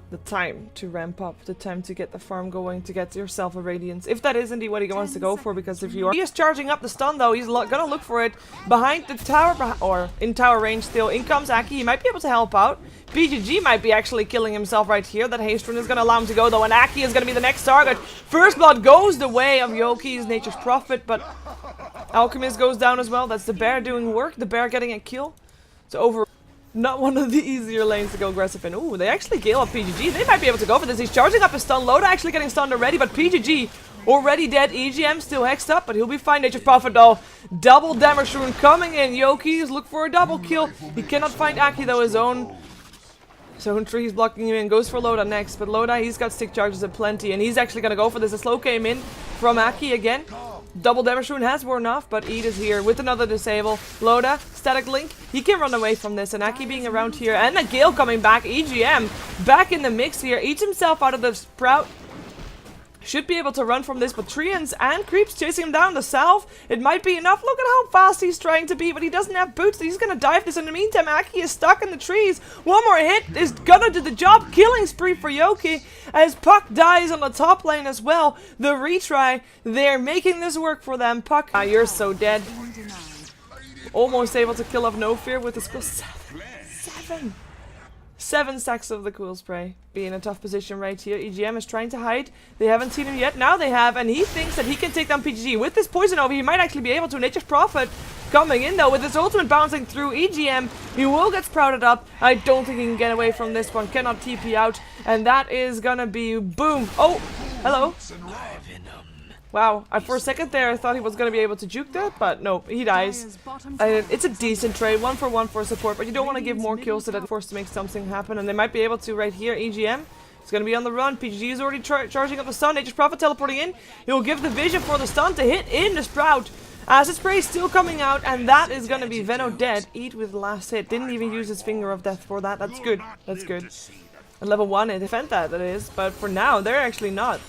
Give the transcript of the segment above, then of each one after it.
the time to ramp up, the time to get the farm going, to get yourself a Radiance. If that is indeed what he wants to go for, because if you are... He is charging up the stun though, he's gonna look for it behind the tower, or in tower range still. In comes Aki, he might be able to help out. PGG might be actually killing himself right here. That haste rune is gonna allow him to go though, and Aki is gonna be the next target. First blood goes the way of Yoki's Nature's Prophet, but Alchemist goes down as well. That's the bear doing work, the bear getting a kill. So over... Not one of the easier lanes to go aggressive in. Ooh, they actually gale up PGG. They might be able to go for this. He's charging up his stun. Loda actually getting stunned already, but PGG already dead. EGM still hexed up, but he'll be fine. Nature's Prophet though. Double damage rune coming in. Yoki's look for a double kill. He cannot find Aki though, his own tree is blocking him in. Goes for Loda next, but Loda, he's got stick charges aplenty, and he's actually gonna go for this. A slow came in from Aki again. Double damage rune has worn off, but Eid is here with another disable. Loda, static link, he can run away from this, and Aki being around here, and a Gale coming back. EGM back in the mix here, eats himself out of the sprout. Should be able to run from this, but Treants and Creeps chasing him down the south. It might be enough. Look at how fast he's trying to be, but he doesn't have boots. He's gonna dive this. In the meantime, Aki is stuck in the trees. One more hit is gonna do the job. Killing spree for Yoki as Puck dies on the top lane as well. The retry, they're making this work for them. Puck, you're so dead. Almost able to kill off No Fear with the skill. Seven stacks of the cool spray. Be in a tough position right here. EGM is trying to hide. They haven't seen him yet. Now they have, and he thinks that he can take down PGG. With this poison over, he might actually be able to. Nature's Prophet coming in though with his ultimate bouncing through EGM. He will get sprouted up. I don't think he can get away from this one. Cannot TP out. And that is gonna be boom. Oh, hello. Wow, for a second there I thought he was going to be able to juke that, but no, he dies. It's a decent trade, 1-for-1 for support, but you don't want to give more kills so that they're forced to make something happen, and they might be able to right here. EGM is going to be on the run. PGG is already charging up the stun. Nature's Prophet teleporting in. He'll give the vision for the stun to hit in the Sprout. Acid spray is still coming out, and that is going to be Venno dead. Eat with the last hit. Didn't even use his Finger of Death for that. That's good. That's good. At level 1, they defend that is, but for now, they're actually not.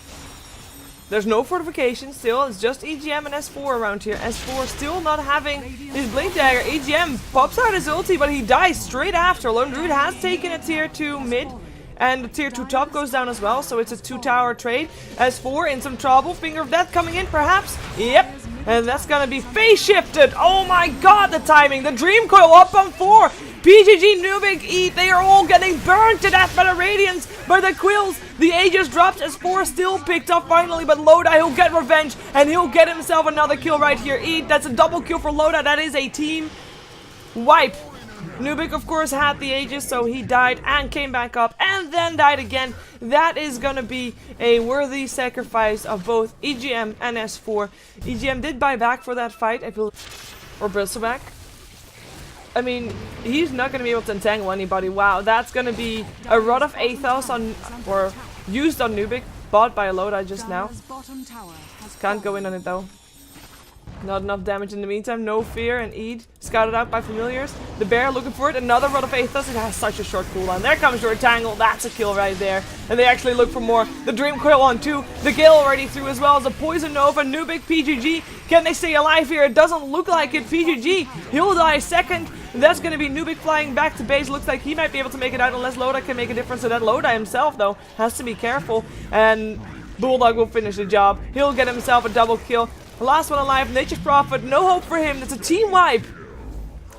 There's no fortification still, it's just EGM and S4 around here. S4 still not having his Blink Dagger. EGM pops out his ulti, but he dies straight after. Lone Druid has taken a tier 2 mid, and the tier 2 top goes down as well, so it's a 2-tower trade. S4 in some trouble, Finger of Death coming in perhaps. Yep, and that's gonna be phase shifted. Oh my god, the timing. The Dream Coil up on 4. PGG, Nubik, Eat, they are all getting burned to death by the Radiance, by the Quills. The Aegis drops as 4 still picked up finally, but Loda, he'll get revenge, and he'll get himself another kill right here. Eat, that's a double kill for Loda. That is a team wipe. Nubik, of course, had the Aegis, so he died and came back up, and then died again. That is gonna be a worthy sacrifice of both EGM and S4. EGM did buy back for that fight, I feel, or Bristleback. I mean, he's not going to be able to entangle anybody. Wow, that's going to be a Rod of Athos on, or used on Nubik, bought by a Loda just now. Can't go in on it though. Not enough damage in the meantime. No Fear and Eid scouted out by familiars. The bear looking for it. Another Rod of Athos. It has such a short cooldown. There comes your Tangle. That's a kill right there. And they actually look for more. The Dream Coil on 2. The Gale already through as well as a Poison Nova. Nubik, PGG. Can they stay alive here? It doesn't look like it. PGG, he'll die second. That's going to be Nubik flying back to base. Looks like he might be able to make it out unless Loda can make a difference. So that Loda himself, though, has to be careful. And Bulldog will finish the job. He'll get himself a double kill. The last one alive, Nature's Prophet. No hope for him. It's a team wipe.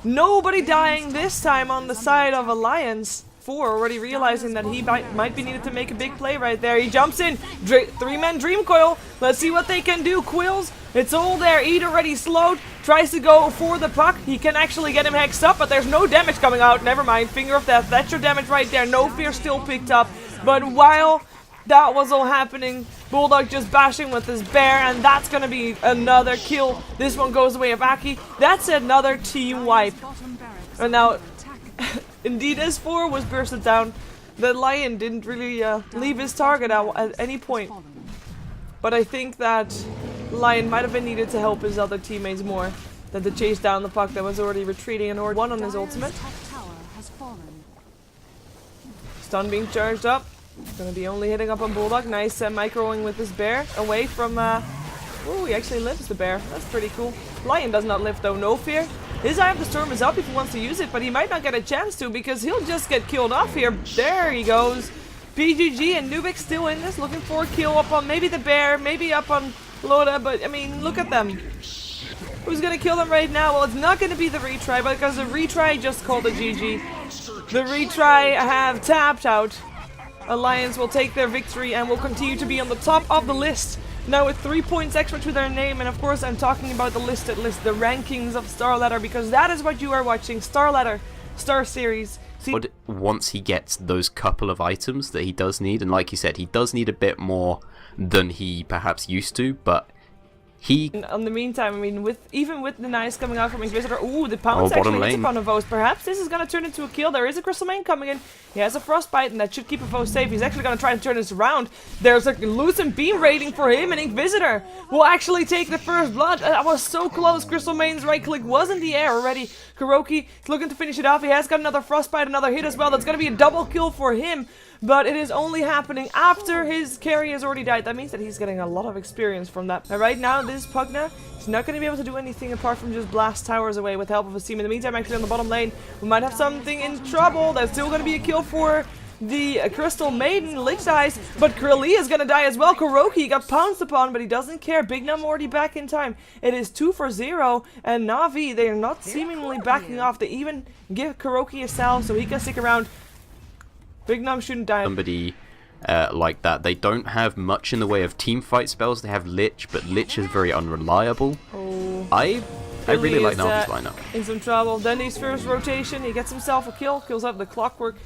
Nobody dying this time on the side of Alliance. 4 already realizing that he might be needed to make a big play right there. He jumps in. 3-man Dream Coil. Let's see what they can do. Quills. It's all there. Eid already slowed. Tries to go for the Puck. He can actually get him hexed up, but there's no damage coming out. Never mind. Finger of Death. That's your damage right there. No Fear still picked up. But while that was all happening, Bulldog just bashing with his bear, and that's gonna be another kill. This one goes away of Aki. That's another team wipe. And now, indeed, S4 was bursted down. The Lion didn't really leave his target out at any point. But I think that Lion might have been needed to help his other teammates more than to chase down the Puck that was already retreating, and or 1 on his ultimate. Stun being charged up. Gonna be only hitting up on Bulldog. Nice microing with his bear away from oh, he actually lives the bear. That's pretty cool. Lion does not live though. No Fear. His Eye of the Storm is up if he wants to use it, but he might not get a chance to because he'll just get killed off here. There he goes. PGG and Nubik still in this, looking for a kill up on maybe the bear, maybe up on Loda, but I mean, look at them. Who's gonna kill them right now? Well, it's not gonna be the retry, because the retry just called a GG. The retry have tapped out. Alliance will take their victory and will continue to be on the top of the list. Now with 3 points extra to their name, and of course I'm talking about the listed list, the rankings of StarLadder, because that is what you are watching. StarLadder, Star Series. Once he gets those couple of items that he does need, and like you said, he does need a bit more than he perhaps used to, but he... In the meantime, I mean, even with the nice coming out from Inquisitor, ooh, the pounce actually hits upon a Vos. Perhaps this is going to turn into a kill. There is a Crystal Main coming in. He has a Frostbite, and that should keep a Vos safe. He's actually going to try and turn this around. There's a Lucent Beam rating for him, and Inquisitor will actually take the first blood. That was so close. Crystal Main's right click was in the air already. Kuroki is looking to finish it off. He has got another Frostbite, another hit as well. That's going to be a double kill for him. But it is only happening after his carry has already died. That means that he's getting a lot of experience from that. Now, right now, this Pugna is not going to be able to do anything apart from just blast towers away with help of his team. In the meantime, actually on the bottom lane, we might have something in trouble. There's still going to be a kill for the Crystal Maiden. Lich dies, but Krilli is going to die as well. Kuroki got pounced upon, but he doesn't care. Big Num already back in time. It is 2 for 0, and Na'Vi, they are not seemingly backing off. They even give Kuroki a salve so he can stick around. Big Num shouldn't die. Somebody like that. They don't have much in the way of team fight spells. They have Lich, but Lich is very unreliable. Oh, I really like Na'Vi's lineup. In some trouble. Then his first rotation, he gets himself a kill, kills up the Clockwork.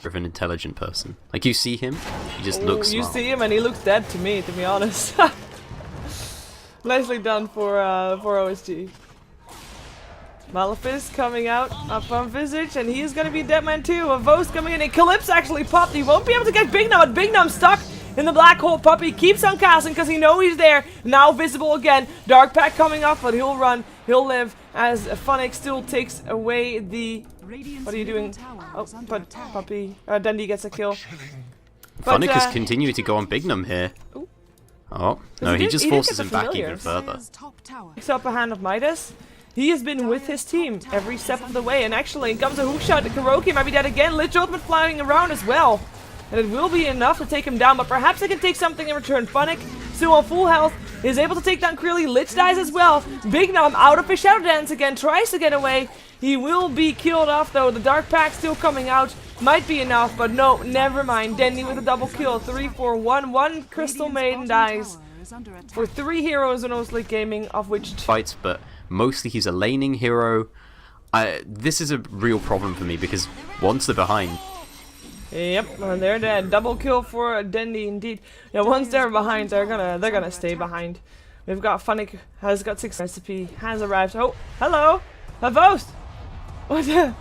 Of an intelligent person. Like, you see him, he just looks You smart. see him and he looks dead to me, to be honest. Nicely done for OSG. Malefice coming out up on Visage, and he is going to be dead man too. A Vos coming in, and Calypso actually popped. He won't be able to get Big Num, but Big Num stuck in the black hole. Puppy keeps on casting because he knows he's there. Now visible again. Dark Pack coming up, but he'll run. He'll live as Phonic still takes away the... What are you doing? Oh, but Puppy... Dundee gets a kill. Phonic is continuing to go on Big Num here. Ooh. Oh, no, he just forces him back even further. Picks up a hand of Midas. He has been with his team every step of the way, and actually comes a hook shot to Kuroki, might be dead again. Lich Ultimate flying around as well. And it will be enough to take him down, but perhaps they can take something in return. Phonic, still on full health, is able to take down Krilli. Lich dies as well. Big Num out of his Shadow Dance again, tries to get away. He will be killed off though. The Dark Pack still coming out. Might be enough, but no, never mind. Dendy with a double kill. 3 for 1. One Crystal Maiden dies. For 3 heroes in Osleek Gaming, of which 2 fights, but mostly he's a laning hero. This is a real problem for me because once they're behind... Yep, and they're dead. Double kill for Dendy indeed. Yeah, once they're behind, they're gonna stay behind. We've got Phonic has got 6 recipe, has arrived. Oh, hello! A Vos! What the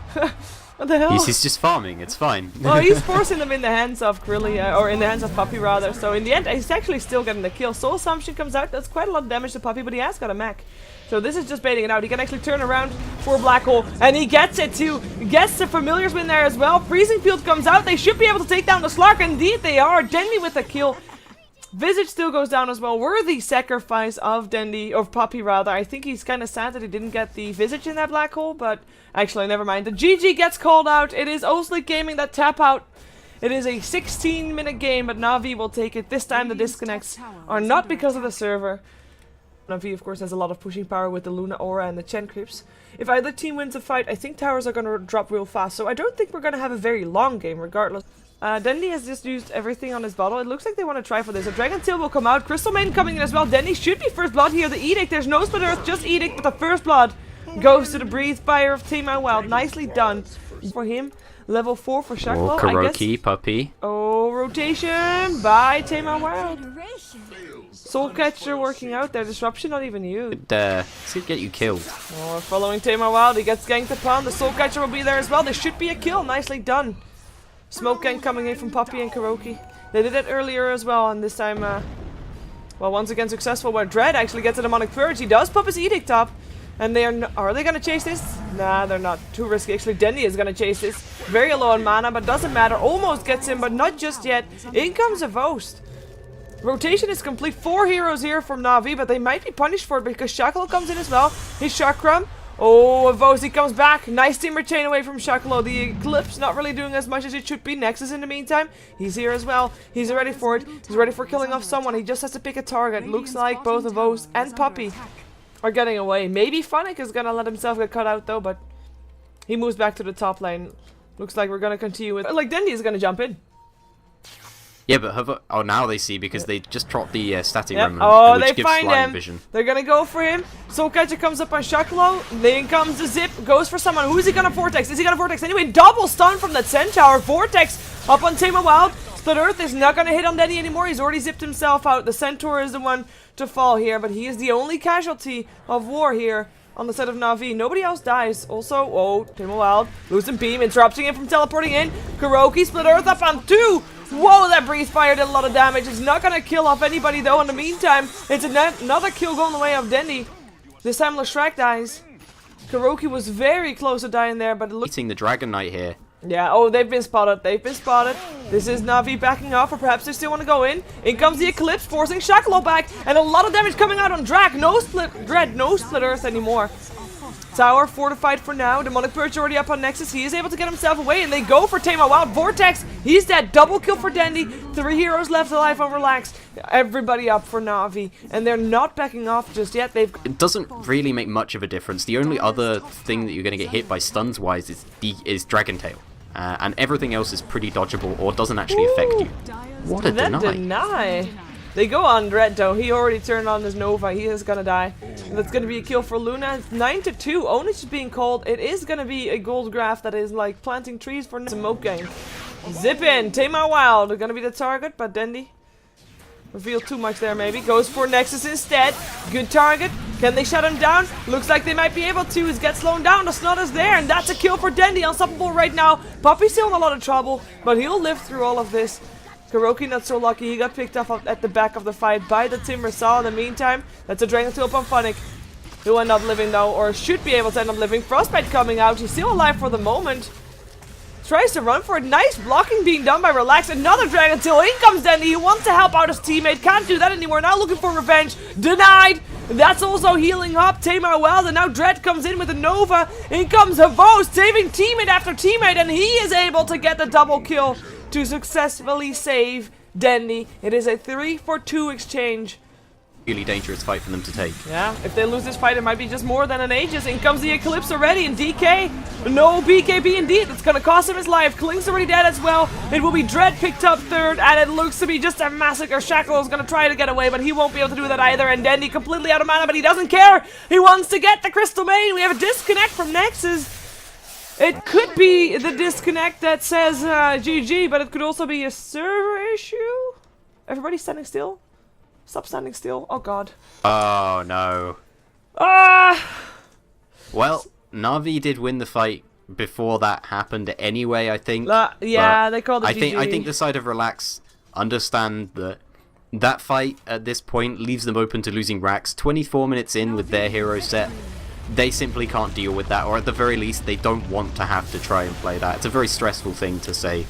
what the hell? He's just farming, it's fine. Well, he's forcing them in the hands of Krilli, or in the hands of Puppy rather. So in the end, he's actually still getting the kill. Soul Assumption comes out. That's quite a lot of damage to Puppy, but he has got a mech. So this is just baiting it out. He can actually turn around for Black Hole, and he gets it too. Gets the Familiars in there as well. Freezing Field comes out. They should be able to take down the Slark. Indeed, they are. Dendy with a kill. Visage still goes down as well. Worthy sacrifice of Dendy, or Puppy rather. I think he's kind of sad that he didn't get the Visage in that Black Hole, but actually, never mind. The GG gets called out. It is Osleek Gaming that tap out. It is a 16-minute game, but Na'Vi will take it. This time the disconnects are not because of the server. Na'Vi, of course, has a lot of pushing power with the Luna Aura and the Chen Creeps. If either team wins a fight, I think towers are going to drop real fast, so I don't think we're going to have a very long game, regardless. Dendy has just used everything on his bottle. It looks like they want to try for this. A Dragon Tail will come out. Crystal Maiden coming in as well. Dendy should be first blood here. The Edict, there's no Split Earth, just Edict, but the first blood goes to the Breathe Fire of Team Wild. Nicely done for him. Level 4 for Shaklo. Oh, Kuroki, Puppy. Oh, rotation by Tama Wild. Soul Catcher working out there. Disruption not even used. This could get you killed. Oh, following Tama Wild. He gets ganked upon. The Soul Catcher will be there as well. There should be a kill. Nicely done. Smoke gank coming in from Puppy and Kuroki. They did it earlier as well, and this time, well, once again successful, where Dread actually gets a Demonic Purge. He does pop his Edict up. And they are they gonna chase this? Nah, they're not. Too risky. Actually, Dendy is gonna chase this. Very low on mana, but doesn't matter. Almost gets him, but not just yet. In comes a Vost. Rotation is complete. 4 heroes here from Na'Vi, but they might be punished for it because Shackle comes in as well. His Chakram Oh, Vosi comes back. Nice team retain away from Shaklo. The Eclipse not really doing as much as it should be. Nexus in the meantime, he's here as well. He's ready for it. He's ready for killing off someone. He just has to pick a target. Looks like both of Vos and Puppy are getting away. Maybe Funnick is gonna let himself get cut out though, but he moves back to the top lane. Looks like we're gonna continue with... Like, Dendi is gonna jump in. Yeah, but oh, now they see because they just dropped the static remnant, Oh, which they gives find flying him. vision. They're gonna go for him. Soulcatcher comes up on Shaklo. Then comes the Zip. Goes for someone. Who is he gonna Vortex? Is he gonna Vortex? Anyway, double stun from that Centaur. Vortex up on Tama Wild. Split Earth is not gonna hit on Denny anymore. He's already zipped himself out. The Centaur is the one to fall here, but he is the only casualty of war here on the side of Na'Vi. Nobody else dies. Also, oh, Tama Wild. Losing Beam, interrupting him from teleporting in. Kuroki, Split Earth up on 2. Whoa, that breeze fire did a lot of damage. It's not gonna kill off anybody though. In the meantime, it's another kill going the way of Dendi. This time Leshrac dies. Kuroki was very close to dying there, but it looks... Eating the Dragon Knight here. Yeah, oh, they've been spotted. They've been spotted. This is Na'Vi backing off, or perhaps they still want to go in. In comes the Eclipse, forcing Shaklo back, and a lot of damage coming out on Drak. No Dread, no Split Earth anymore. Tower fortified for now. Demonic Purge already up on Nexus. He is able to get himself away, and they go for Tama Wild. Vortex, he's dead. Double kill for Dendi. 3 heroes left alive on Relax. Everybody up for Na'Vi, and they're not backing off just yet. It doesn't really make much of a difference. The only other thing that you're going to get hit by stuns wise is Dragon Tail, and everything else is pretty dodgeable or doesn't actually affect you. What a deny! They go on Dread though. He already turned on his Nova. He is gonna die. That's gonna be a kill for Luna. It's 9-2. Ownage is being called. It is gonna be a gold graph that is like planting trees for smoke game. Zip in. Tama Wild are gonna be the target, but Dendi revealed too much there maybe. Goes for Nexus instead. Good target. Can they shut him down? Looks like they might be able to. He's get slowed down. The Snot is there, and that's a kill for Dendi. Unstoppable right now. Puppy's still in a lot of trouble, but he'll live through all of this. Kuroki not so lucky. He got picked off at the back of the fight by the Timbersaw. In the meantime, that's a Dragon Tail up on Funnick. He'll end up living though, or should be able to end up living. Frostbite coming out. He's still alive for the moment. Tries to run for it. Nice blocking being done by Relax. Another Dragon Tail. In comes Dendi. He wants to help out his teammate. Can't do that anymore. Now looking for revenge. Denied. That's also healing up. Tama Wild, and now Dread comes in with a Nova. In comes Havos, saving teammate after teammate, and he is able to get the double kill to successfully save Dendi. It is a 3-for-2 exchange. Really dangerous fight for them to take. Yeah, if they lose this fight, it might be just more than an Aegis. In comes the Eclipse already, and DK. No BKB indeed. It's gonna cost him his life. Klink's already dead as well. It will be Dread picked up third, and it looks to be just a massacre. Shaklo is gonna try to get away, but he won't be able to do that either. And Dendi completely out of mana, but he doesn't care. He wants to get the Crystal Main. We have a disconnect from Nexus. It could be the disconnect that says GG, but it could also be a server issue. Everybody standing still? Stop standing still. Oh god. Oh no. Well, Na'Vi did win the fight before that happened anyway, I think. Yeah, they called it GG. I think the side of Relax understand that fight at this point leaves them open to losing racks. 24 minutes in with their hero set. They simply can't deal with that, or at the very least, they don't want to have to try and play that. It's a very stressful thing to say.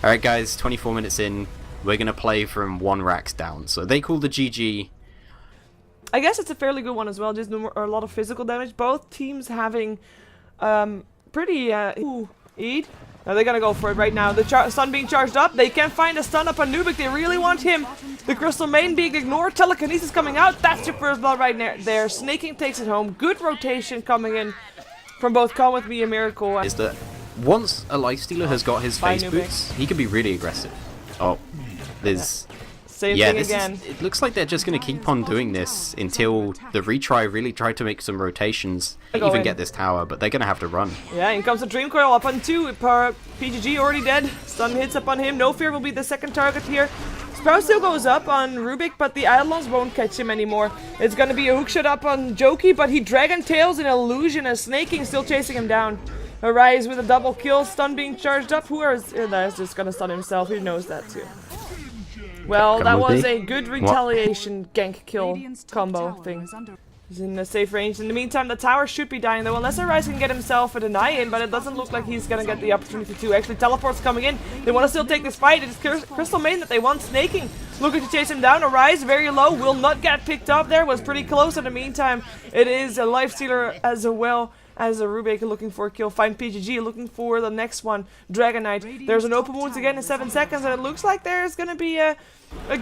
Alright guys, 24 minutes in, we're going to play from 1 racks down. So they call the GG. I guess it's a fairly good one as well, just a lot of physical damage. Both teams having pretty... Eid. Now they're gonna go for it right now. The stun being charged up. They can't find a stun up on Nubik. They really want him. The Crystal Main being ignored. Telekinesis coming out. That's your first blood right there. Snaking takes it home. Good rotation coming in from both Come With Me and Miracle. Is that once a Lifestealer has got his face boots, he can be really aggressive. Oh, there's... Same thing again. It looks like they're just going to keep on doing this until the retry really try to make some rotations. Even get this tower, but they're going to have to run. Yeah, in comes the Dream Coil up on 2. PGG already dead. Stun hits up on him. No Fear will be the second target here. Sprout still goes up on Rubik, but the Eidolons won't catch him anymore. It's going to be a hookshot up on Joki, but he Dragon Tails an illusion as Snaking still chasing him down. Arise with a double kill. Stun being charged up. Who is just going to stun himself? Who knows that too? Well, that was a good retaliation gank kill combo thing. He's in a safe range. In the meantime, the tower should be dying though, unless Arise can get himself a deny in, but it doesn't look like he's gonna get the opportunity to. Actually, teleport's coming in. They want to still take this fight. It's Crystal Main that they want. Snaking, looking to chase him down. Arise, very low, will not get picked up there. Was pretty close in the meantime. It is a Lifestealer as well. as a Rubik looking for a kill. Find PGG looking for the next one. Dragon Knight. There's an open wounds again in 7 seconds, and it looks like there's gonna be a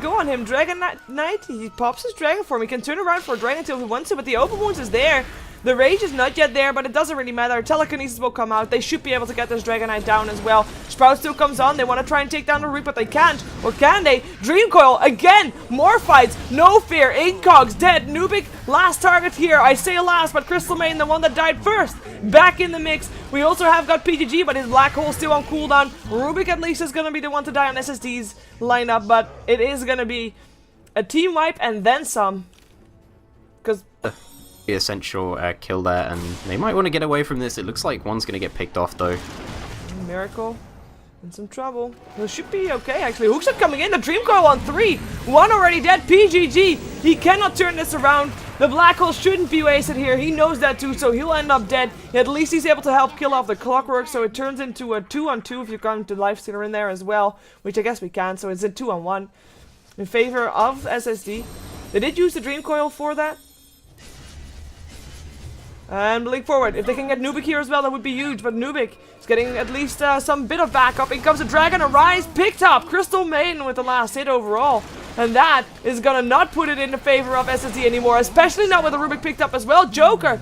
go on him. Dragon Knight, he pops his dragon form. He can turn around for a dragon tail if he wants to, but the open wounds is there. The rage is not yet there, but it doesn't really matter. Telekinesis will come out. They should be able to get this Dragon Knight down as well. Sprout still comes on. They want to try and take down the Root, but they can't. Or can they? Dream Coil again. More fights. No fear. 8 cogs dead. Nubik last target here. I say last, but Crystal Maiden, the one that died first, back in the mix. We also have got PGG, but his Black Hole still on cooldown. Rubik at least is going to be the one to die on SSD's lineup, but it is going to be a team wipe and then some. Because the essential kill there, and they might want to get away from this. It looks like one's going to get picked off though. Miracle in some trouble. It should be okay actually. Hookshot coming in. The Dream Coil on 3. 1 already dead. PGG. He cannot turn this around. The Black Hole shouldn't be wasted here. He knows that too, so he'll end up dead. At least he's able to help kill off the Clockwork, so it turns into a 2-on-2 if you count the Lifestealer in there as well, which I guess we can, so it's a 2-on-1 in favor of SSD. They did use the Dream Coil for that. And Blink forward. If they can get Nubik here as well, that would be huge. But Nubik is getting at least some bit of backup. In comes the Dragon, Arise, picked up. Crystal Maiden with the last hit overall. And that is gonna not put it into favor of SSD anymore. Especially not with the Rubik picked up as well. Joker.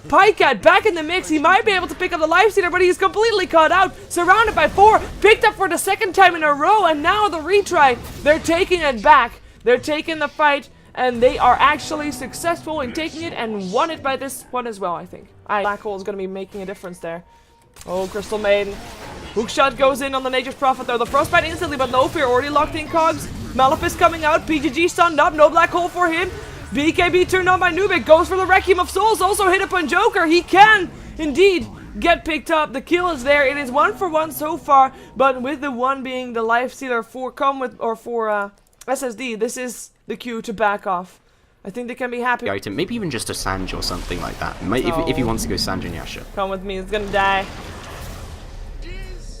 Pycat back in the mix. He might be able to pick up the Lifestealer, but he's completely caught out. Surrounded by 4. Picked up for the 2nd time in a row. And now the retry. They're taking it back. They're taking the fight. And they are actually successful in taking it and won it by this one as well, I think. Black Hole is going to be making a difference there. Oh, Crystal Maiden. Hookshot goes in on the Nature's Prophet though. The Frostbite instantly, but no fear. Already locked in cogs. Malefice coming out. PGG stunned up. No Black Hole for him. BKB turned on by Nubik. Goes for the Requiem of Souls. Also hit upon Joker. He can indeed get picked up. The kill is there. It is 1 for 1 so far. But with the one being the Lifestealer for SSD, this is the cue to back off. I think they can be happy. Item, maybe even just a Sanj or something like that. If he wants to go Sanj and Yasha. Come with me, it's gonna die.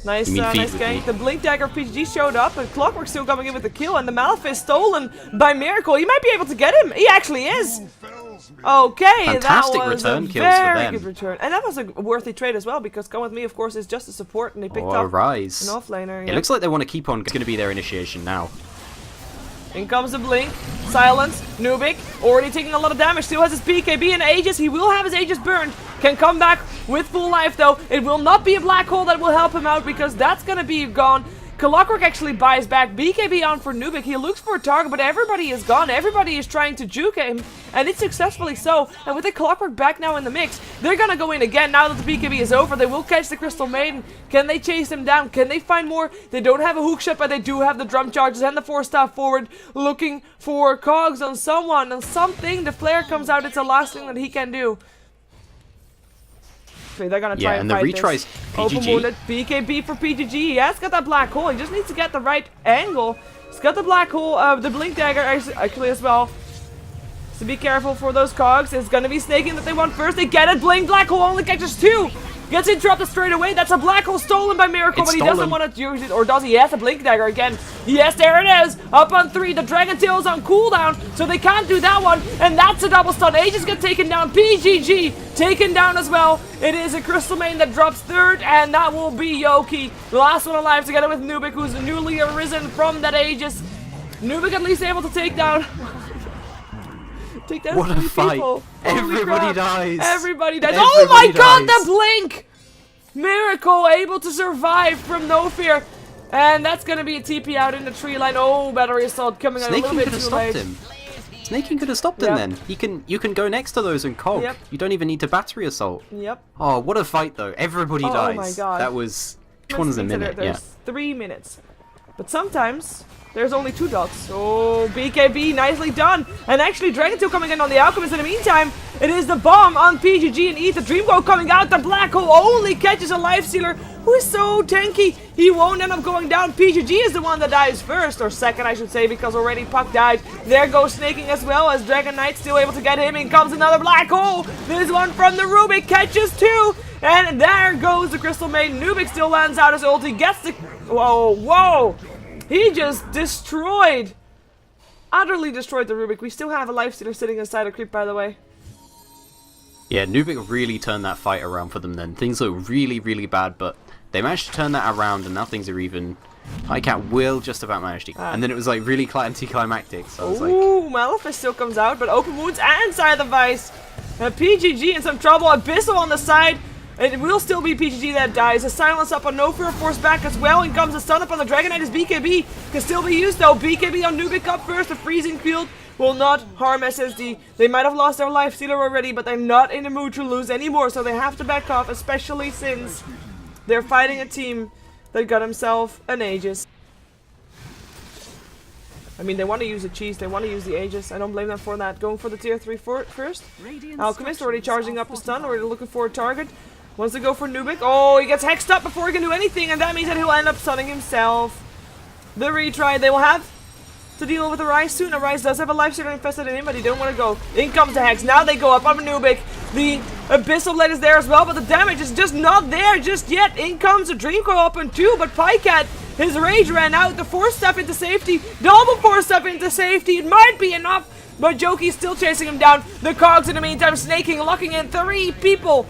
Nice, nice gank. The Blink Dagger of PGG showed up, and Clockwork still coming in with the kill, and the Malefice stolen by Miracle. He might be able to get him. He actually is. Okay, fantastic that was return a kills for very them. good return. And that was a worthy trade as well, because Come With Me, of course, is just a support, and they picked up Rise. an offlaner. It looks like they want to keep on. It's going to be their initiation now. In comes the Blink. Silence. Nubik. Already taking a lot of damage. Still has his BKB and Aegis. He will have his Aegis burned. Can come back with full life though. It will not be a Black Hole that will help him out because that's gonna be gone. Clockwork actually buys back. BKB on for Nubik. He looks for a target, but everybody is gone. Everybody is trying to juke him, and it's successfully so. And with the Clockwork back now in the mix, they're gonna go in again now that the BKB is over. They will catch the Crystal Maiden. Can they chase him down? Can they find more? They don't have a hookshot, but they do have the drum charges and the 4-staff forward, looking for cogs on someone, on something. The flare comes out. It's the last thing that he can do. They're gonna try and the fight retries this. Open wounded. BKB for PGG. He has got that Black Hole. He just needs to get the right angle. He's got the Black Hole, the Blink Dagger actually as well. So be careful for those cogs. It's gonna be snaking that they want first. They get it. Blink Black Hole only catches 2. Gets interrupted straight away. That's a Black Hole stolen by Miracle, but he doesn't want to use it. Or does he? Yes, a Blink Dagger again. Yes, there it is. Up on 3. The Dragon Tail is on cooldown, so they can't do that one. And that's a double stun. Aegis get taken down. PGG taken down as well. It is a Crystal Maiden that drops 3rd, and that will be Yoki. The last one alive together with Nubik, who's newly arisen from that Aegis. Nubik at least able to take down... What a fight. People. Everybody dies. Everybody dies. Everybody Oh my god, dies. the Blink! Miracle able to survive from no fear. And that's going to be a TP out in the tree line. Oh, Battery Assault coming out a little bit too late. Snaking could have stopped him then. You can go next to those and cog. Yep. You don't even need to Battery Assault. Yep. Oh, what a fight though. Everybody dies. Oh my god. That was... Which one's a minute? There's 3 minutes. But sometimes... there's only 2 dots. Oh, BKB, nicely done. And actually, Dragon Tail coming in on the Alchemist. In the meantime, it is the bomb on PGG and ETH. The Dream Coil coming out. The Black Hole only catches a Lifestealer who is so tanky. He won't end up going down. PGG is the one that dies first, or second, I should say, because already Puck died. There goes Snaking as well, as Dragon Knight still able to get him. In comes another Black Hole. This one from the Rubik catches 2. And there goes the Crystal Maiden. Nubik still lands out his ulti. Gets the... Whoa, whoa. He just destroyed, utterly destroyed the Rubik. We still have a Lifestealer sitting inside a creep, by the way. Yeah, Nubik really turned that fight around for them then. Things look really, really bad, but they managed to turn that around, and now things are even. Highcat will just about manage to. And then it was like really anticlimactic. So I was like, ooh, Malefice still comes out, but open wounds and side of the Vice. PGG in some trouble. Abyssal on the side. It will still be PGG that dies. A silence up on No Fear Force back as well. In comes a stun up on the Dragon Knight as BKB. Can still be used though. BKB on Nubik up first. The freezing field will not harm SSD. They might have lost their life stealer already, but they're not in the mood to lose anymore. So they have to back off, especially since they're fighting a team that got himself an Aegis. I mean, they want to use the cheese, they want to use the Aegis. I don't blame them for that. Going for the tier 3 first. Alchemist already charging up a stun, already looking for a target. Wants to go for Nubik. Oh, he gets hexed up before he can do anything, and that means that he'll end up stunning himself. The retry, they will have to deal with the Rise soon. The Rise does have a life stealer infested in him, but he don't want to go. In comes the Hex. Now they go up on Nubik. The Abyssal Blade is there as well, but the damage is just not there just yet. In comes the Dream Coil up on 2, but Pycat, his rage ran out. The force step into safety. Double force step into safety. It might be enough, but Joki's still chasing him down. The Cogs in the meantime snaking, locking in 3 people.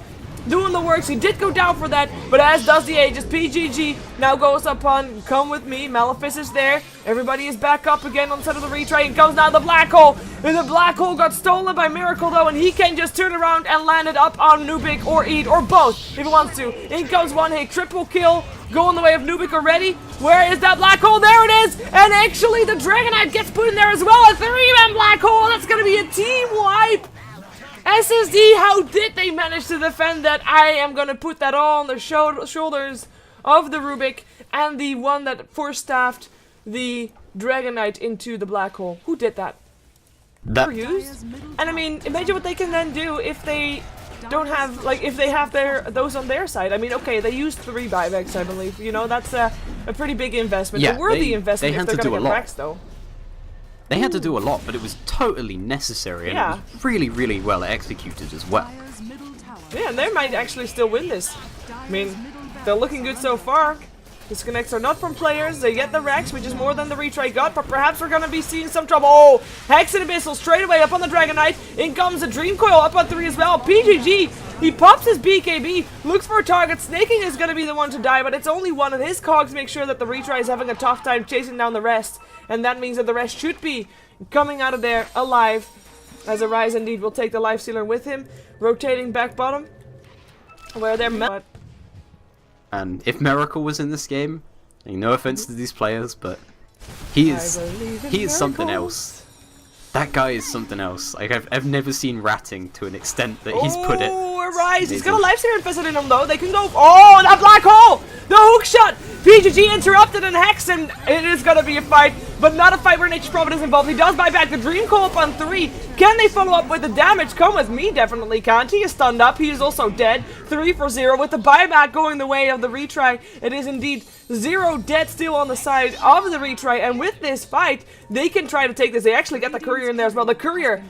Doing the works. He did go down for that, but as does the Aegis. PGG now goes upon Come With Me. Malefice is there. Everybody is back up again on the side of the retry. And comes now the Black Hole. And the Black Hole got stolen by Miracle though, and he can just turn around and land it up on Nubik or Eid or both if he wants to. In comes one hit. Triple kill. Going the way of Nubik already. Where is that Black Hole? There it is! And actually the Dragon Knight gets put in there as well. A 3-man Black Hole. That's going to be a team wipe. SSD, how did they manage to defend that? I am gonna put that all on the shoulders of the Rubik and the one that force-staffed the Dragon Knight into the Black Hole. Who did that? that Used? And I mean, imagine what they can then do if they don't have, like, if they have those on their side. I mean, okay, they used 3 buybacks, I believe. You know, that's a pretty big investment. Yeah, a worthy investment if they're gonna get Rex, though. They had to do a lot, but it was totally necessary, and it was really, really well executed as well. Yeah, and they might actually still win this. I mean, they're looking good so far. Disconnects are not from players. They get the Rex, which is more than the retry got, but perhaps we're gonna be seeing some trouble. Oh, Hex and Abyssal straight away up on the Dragon Knight. In comes the Dream Coil up on 3 as well. PGG, he pops his BKB, looks for a target. Snaking is gonna be the one to die, but it's only one, and his cogs make sure that the retry is having a tough time chasing down the rest. And that means that the rest should be coming out of there alive, as Arise indeed will take the life stealer with him, rotating back bottom, where they're and if Miracle was in this game, no offense to these players, but he is something else. That guy is something else. Like I've never seen ratting to an extent that he's put it. Oh, Arise! He's got a life stealer infested in him though. They can go. Oh, that Black Hole! The hook shot! PGG interrupted and Hex, and it is gonna be a fight, but not a fight where Nature's Prophet is involved. He does buy back the Dream Coil up on 3. Can they follow up with the damage? Come With Me definitely can't. He is stunned up. He is also dead. 3 for 0 with the buyback going the way of the retry. It is indeed 0 dead still on the side of the retry, and with this fight, they can try to take this. They actually get the Courier in there as well. The Courier,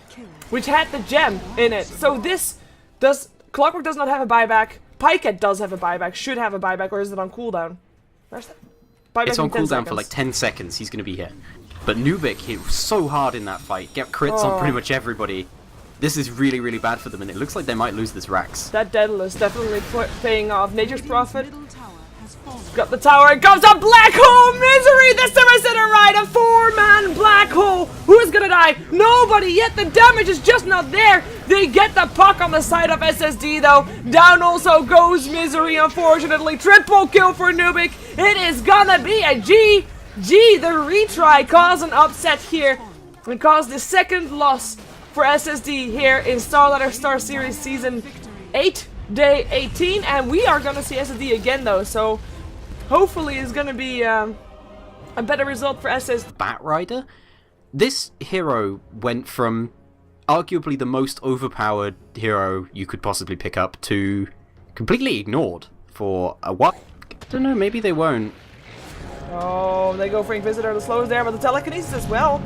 which had the gem in it. So this does... Clockwork does not have a buyback. Pyket does have a buyback. Should have a buyback, or is it on cooldown? Where's that? Buyback it's on cooldown for like 10 seconds. He's going to be here. But Nubik hit so hard in that fight. Get crits on pretty much everybody. This is really, really bad for them, and it looks like they might lose this Rax. That Daedalus definitely paying off. Nature's Prophet got the tower. It comes up. Black Hole Misery. This time I said it right. A 4-man Black Hole. Who is gonna die? Nobody yet. The damage is just not there. They get the puck on the side of SSD though. Down also goes Misery, unfortunately. Triple kill for Nubik. It is gonna be a GG. The retry caused an upset here and caused the second loss for SSD here in StarLadder Star Series Season 8, Day 18. And we are gonna see SSD again though, so hopefully it's gonna be a better result for SSD. Batrider? This hero went from arguably the most overpowered hero you could possibly pick up to completely ignored for a while. I don't know, maybe they won't. Oh, they go for Inquisitor. The slow is there, but the telekinesis as well.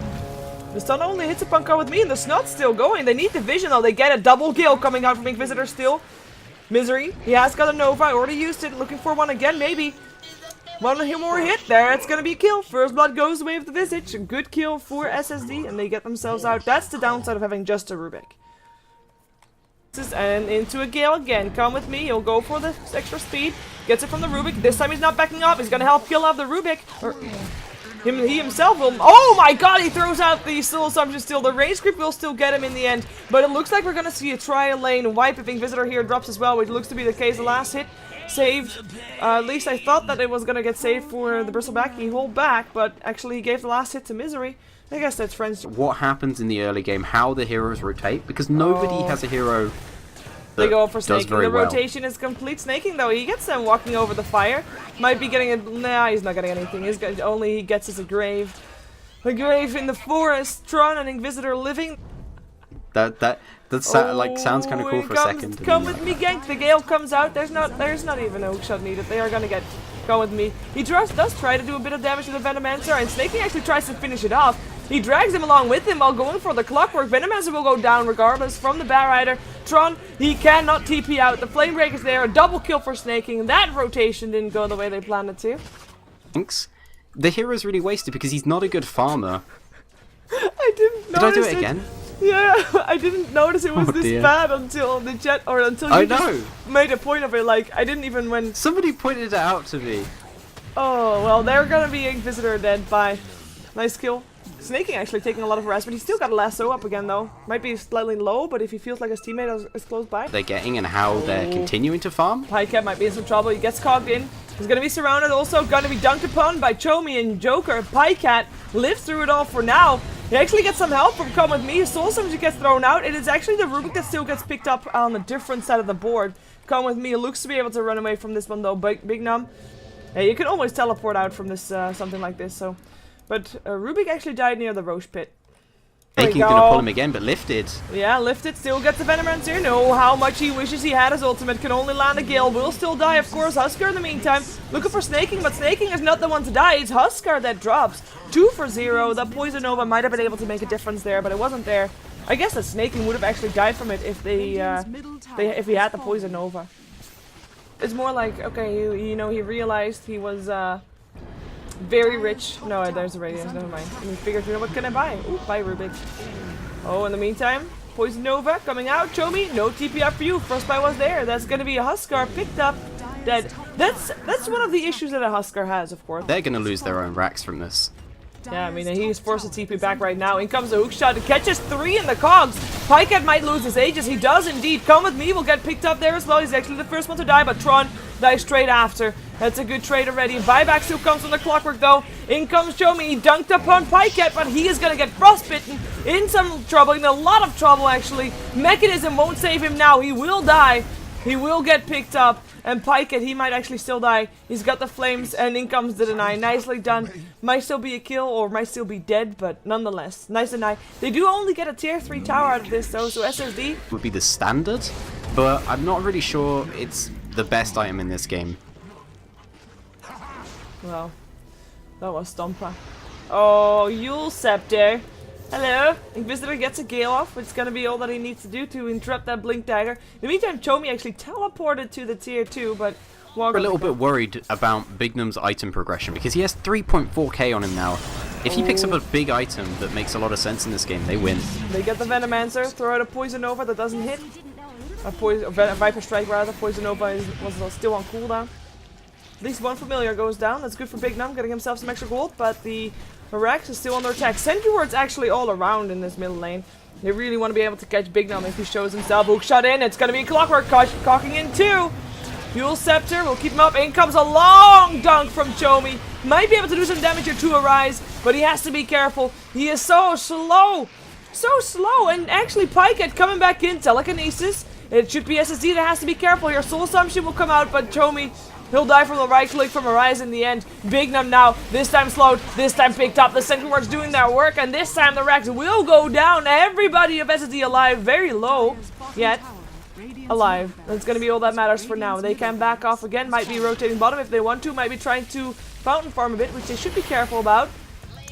The stun only hits upon Come With Me, and the snot's still going. They need the vision though. They get a double kill coming out from Inquisitor still. Misery, he has got a Nova. Already used it. Looking for one again, maybe. One more hit there. It's gonna be a kill. First blood goes the way of the Visage. A good kill for SSD, and they get themselves out. That's the downside of having just a Rubik. And into a Gale again. Come with me. He'll go for the extra speed. Gets it from the Rubik. This time he's not backing up. He's gonna help kill off the Rubik. Or he himself will. Oh my god, he throws out the Soul Assumption still. The range creep will still get him in the end. But it looks like we're gonna see a trial lane wipe if Inquisitor here drops as well, which looks to be the case. The last hit saved. At least I thought that it was gonna get saved for the Bristleback. He hold back, but actually he gave the last hit to Misery. I guess that's friends. What happens in the early game, how the heroes rotate, because nobody has a hero they go for does snaking. very The well. rotation is complete snaking though. He gets them walking over the fire. Might be getting a... Nah, he's not getting anything. Only he gets is a grave. A grave in the forest. Tron and Inquisitor living. That like sounds kind of cool for a second. Come with me, gank. The Gale comes out. There's not even a hook shot needed. They are gonna get... Come with me. He does try to do a bit of damage to the Venomancer, and Snaking actually tries to finish it off. He drags him along with him while going for the clockwork. Venomancer will go down regardless from the Bat Rider. Tron, he cannot TP out. The Flame Break is there. A double kill for Snaking. That rotation didn't go the way they planned it to. Thanks. The hero's really wasted because he's not a good farmer. I didn't notice Did I do it again? Yeah, I didn't notice it was this dear. bad until the chat, or until you just made a point of it. Like, I didn't even when... Somebody pointed it out to me. Oh, well, they're gonna be Inquisitor dead. Bye. Nice kill. Snaking actually taking a lot of rest, but he's still got a lasso up again though. Might be slightly low, but if he feels like his teammate is close by. They're getting and how they're continuing to farm. Pycat might be in some trouble. He gets cogged in. He's gonna be surrounded, also gonna be dunked upon by Chomi and Joker. Pycat lives through it all for now. He actually gets some help from Come With Me. His Soul Assumption gets thrown out. It is actually the Rubik that still gets picked up on a different side of the board. Come With Me looks to be able to run away from this one though. Big Num. Yeah, you can always teleport out from this something like this. So, but Rubik actually died near the Roche pit. Aiken's gonna pull him again, but lifted. Yeah, lifted. Still gets the Venomancer. No, how much he wishes he had his ultimate. Can only land a Gale. Will still die, of course. Huskar in the meantime looking for Snaking, but Snaking is not the one to die. It's Huskar that drops. 2 for 0. The Poison Nova might have been able to make a difference there, but it wasn't there. I guess that Snaking would have actually died from it if if he had the Poison Nova. It's more like, okay, you know, he realized he was very rich. No, there's a Radiance, never mind. He figured, you know, what can I buy? Ooh, buy Rubik. Oh, in the meantime, Poison Nova coming out. Chomi, no TP up for you. Frostbite was there. That's gonna be a Huskar picked up, dead. That's one of the issues that a Huskar has, of course. They're gonna lose their own racks from this. Yeah, I mean, he's forced to TP back right now. In comes the hook shot. It catches 3 in the cogs. Pycat might lose his Aegis. He does indeed. Come With Me will get picked up there as well. He's actually the first one to die, but Tron dies straight after. That's a good trade already. Buyback still comes from the clockwork though. In comes Chomi. He dunked upon Pycat, but he is gonna get frostbitten. In some trouble, in a lot of trouble actually. Mechanism won't save him now. He will die. He will get picked up. And Pycat, he might actually still die. He's got the flames, and in comes the deny. Nicely done. Might still be a kill, or might still be dead, but nonetheless, nice deny. They do only get a tier 3 tower out of this though, so SSD would be the standard, but I'm not really sure it's the best item in this game. Well, that was Stompa. Oh, Yule Scepter. Hello. Inquisitor gets a Gale off. It's gonna be all that he needs to do to interrupt that Blink Dagger. In the meantime, Chomi actually teleported to the tier 2, but... We're a little bit worried about Bignum's item progression, because he has 3.4k on him now. If he picks up a big item that makes a lot of sense in this game, they win. They get the Venomancer, throw out a Poison Nova that doesn't hit. A Viper Strike rather. Poison Nova was still on cooldown. At least one familiar goes down. That's good for Big Num, getting himself some extra gold, but the Rex is still under attack. Sentry Ward's actually all around in this middle lane. They really want to be able to catch Big Num if he shows himself. Hook shot in. It's going to be Clockwork cocking in too. Yule Scepter will keep him up. In comes a long dunk from Chomi. Might be able to do some damage here to Arise, but he has to be careful. He is so slow. So slow. And actually Pycat coming back in. Telekinesis. It should be SSD that has to be careful here. Soul Assumption will come out, but Chomi... He'll die from the right click from Arise in the end. Big Num now, this time slowed, this time picked up. The Sentry Ward's doing their work, and this time the Rex will go down. Everybody of SSD alive, very low, yet alive. That's going to be all that matters for now. They can back off again, might be rotating bottom if they want to, might be trying to fountain farm a bit, which they should be careful about.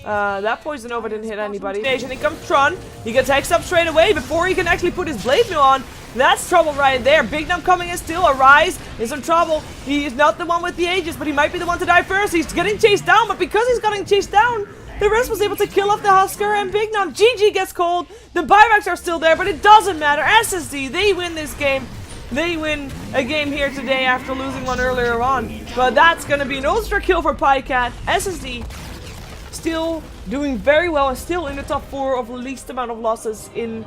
That Poison Nova didn't hit anybody. And in comes Tron. He gets hexed up straight away before he can actually put his Blade Mill on. That's trouble right there. Big Num coming in still. Arise is in trouble. He is not the one with the Aegis, but he might be the one to die first. He's getting chased down, but because he's getting chased down, The rest was able to kill off the Husker, and Big Nom GG gets cold. The buybacks are still there, but it doesn't matter. SSD, they win this game. They win a game here today after losing one earlier on. But that's going to be an ultra kill for Pycat. SSD still doing very well and still in the top 4 of least amount of losses in